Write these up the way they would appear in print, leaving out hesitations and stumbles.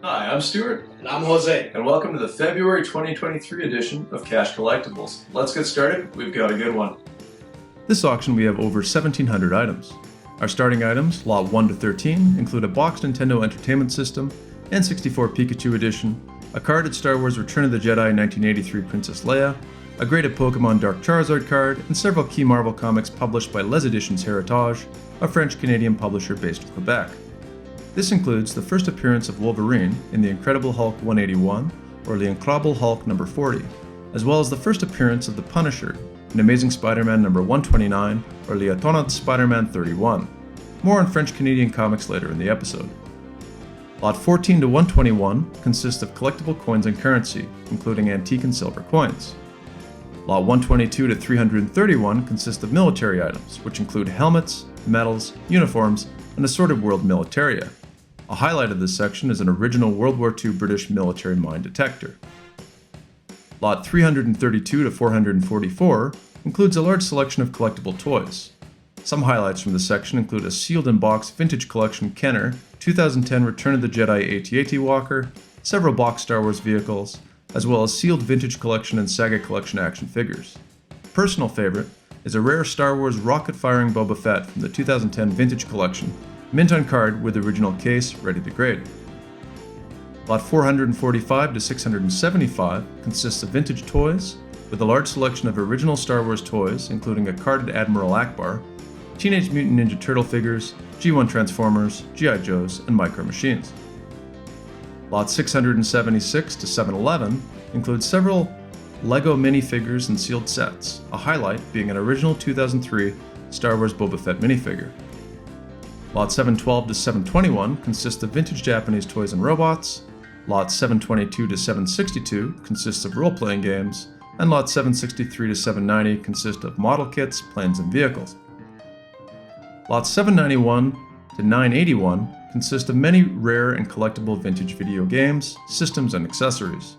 Hi, I'm Stuart. And I'm Jose. And welcome to the February 2023 edition of Cash Collectibles. Let's get started. We've got a good one. This auction we have over 1,700 items. Our starting items, lot 1 to 13, include a boxed Nintendo Entertainment System, N64 Pikachu Edition, a carded Star Wars Return of the Jedi 1983 Princess Leia, a graded Pokemon Dark Charizard card, and several key Marvel comics published by Les Editions Heritage, a French Canadian publisher based in Quebec. This includes the first appearance of Wolverine in The Incredible Hulk 181 or The Incredible Hulk number 40, as well as the first appearance of the Punisher in Amazing Spider-Man number 129 or Lieutenant Spider-Man 31. More on French Canadian comics later in the episode. Lot 14 to 121 consists of collectible coins and currency, including antique and silver coins. Lot 122 to 331 consist of military items, which include helmets, medals, uniforms, and assorted world militaria. A highlight of this section is an original World War II British military mine detector. Lot 332 to 444 includes a large selection of collectible toys. Some highlights from this section include a sealed and boxed vintage collection Kenner 2010 Return of the Jedi AT-AT Walker, several boxed Star Wars vehicles, as well as sealed vintage collection and Saga collection action figures. Personal favorite is a rare Star Wars rocket-firing Boba Fett from the 2010 vintage collection, mint on card with original case, ready to grade. Lot 445 to 675 consists of vintage toys, with a large selection of original Star Wars toys, including a carded Admiral Akbar, Teenage Mutant Ninja Turtle figures, G1 Transformers, G.I. Joes, and Micro Machines. Lot 676 to 711 includes several LEGO minifigures and sealed sets, a highlight being an original 2003 Star Wars Boba Fett minifigure. Lot 712 to 721 consists of vintage Japanese toys and robots, Lot 722 to 762 consists of role-playing games, and Lot 763 to 790 consist of model kits, planes, and vehicles. Lot 791 to 981 consist of many rare and collectible vintage video games, systems, and accessories.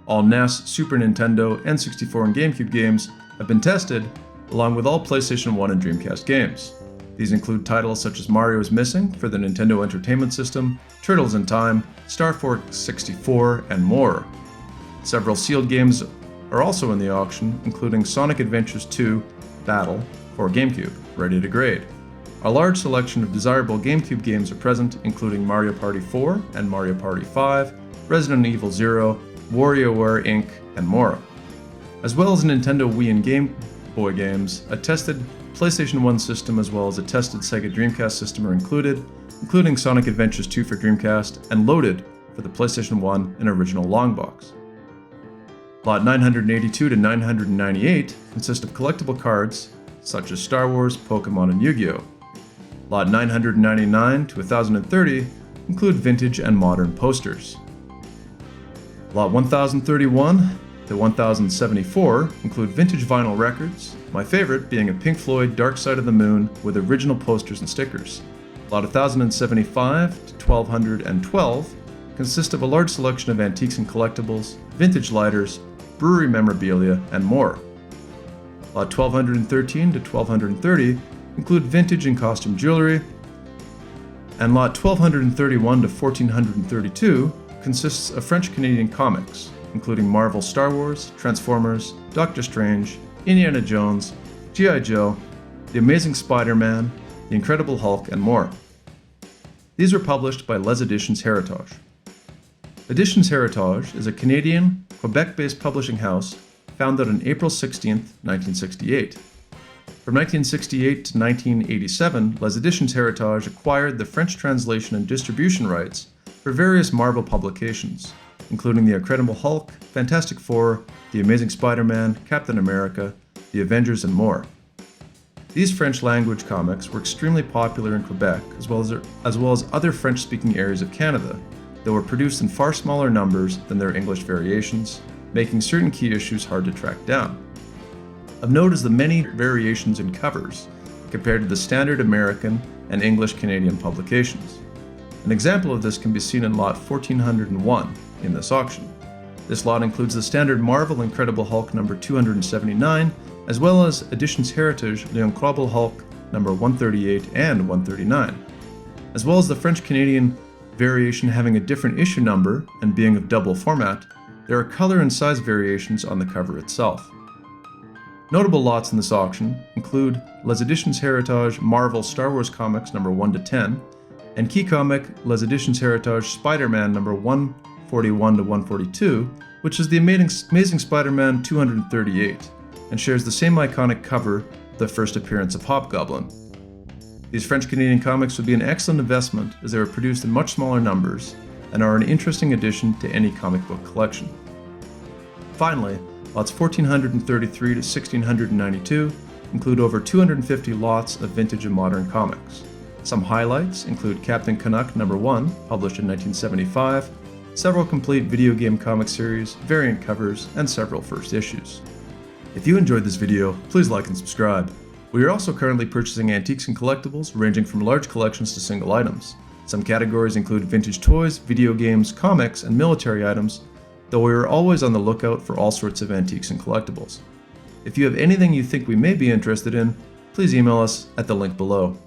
All NES, Super Nintendo, N64, and GameCube games have been tested, along with all PlayStation 1 and Dreamcast games. These include titles such as Mario is Missing for the Nintendo Entertainment System, Turtles in Time, Star Fox 64, and more. Several sealed games are also in the auction, including Sonic Adventures 2 Battle for GameCube, ready to grade. A large selection of desirable GameCube games are present, including Mario Party 4 and Mario Party 5, Resident Evil 0, WarioWare Inc., and more. As well as Nintendo Wii and Game Boy games, a tested PlayStation 1 system as well as a tested Sega Dreamcast system are included, including Sonic Adventures 2 for Dreamcast and Loaded for the PlayStation 1 and original long box. Lot 982 to 998 consist of collectible cards such as Star Wars, Pokemon, and Yu-Gi-Oh! Lot 999 to 1030 include vintage and modern posters. Lot 1031 to 1074 include vintage vinyl records, my favorite being a Pink Floyd Dark Side of the Moon with original posters and stickers. Lot 1075 to 1212 consist of a large selection of antiques and collectibles, vintage lighters, brewery memorabilia, and more. Lot 1213 to 1230 include vintage and costume jewelry, and Lot 1231 to 1432 consists of French Canadian comics, including Marvel Star Wars, Transformers, Doctor Strange, Indiana Jones, G.I. Joe, The Amazing Spider-Man, The Incredible Hulk, and more. These were published by Les Editions Heritage. Editions Heritage is a Canadian, Quebec-based publishing house founded on April 16, 1968. From 1968 to 1987, Les Editions Heritage acquired the French translation and distribution rights for various Marvel publications, including The Incredible Hulk, Fantastic Four, The Amazing Spider-Man, Captain America, The Avengers, and more. These French-language comics were extremely popular in Quebec as well as other French-speaking areas of Canada, though were produced in far smaller numbers than their English variations, making certain key issues hard to track down. Of note is the many variations in covers compared to the standard American and English Canadian publications. An example of this can be seen in lot 1401 in this auction. This lot includes the standard Marvel Incredible Hulk number 279, as well as Editions Heritage The Incredible Hulk number 138 and 139, as well as the French Canadian variation having a different issue number and being of double format, there are color and size variations on the cover itself. Notable lots in this auction include Les Editions Heritage Marvel Star Wars Comics number 1 to 10, and Key Comic Les Editions Heritage Spider-Man number 141 to 142, which is the Amazing Spider-Man 238, and shares the same iconic cover of the first appearance of Hobgoblin. These French Canadian comics would be an excellent investment as they were produced in much smaller numbers and are an interesting addition to any comic book collection. Finally, lots 1433 to 1692 include over 250 lots of vintage and modern comics. Some highlights include Captain Canuck number 1, published in 1975, several complete video game comic series, variant covers, and several first issues. If you enjoyed this video, please like and subscribe. We are also currently purchasing antiques and collectibles ranging from large collections to single items. Some categories include vintage toys, video games, comics, and military items, though we are always on the lookout for all sorts of antiques and collectibles. If you have anything you think we may be interested in, please email us at the link below.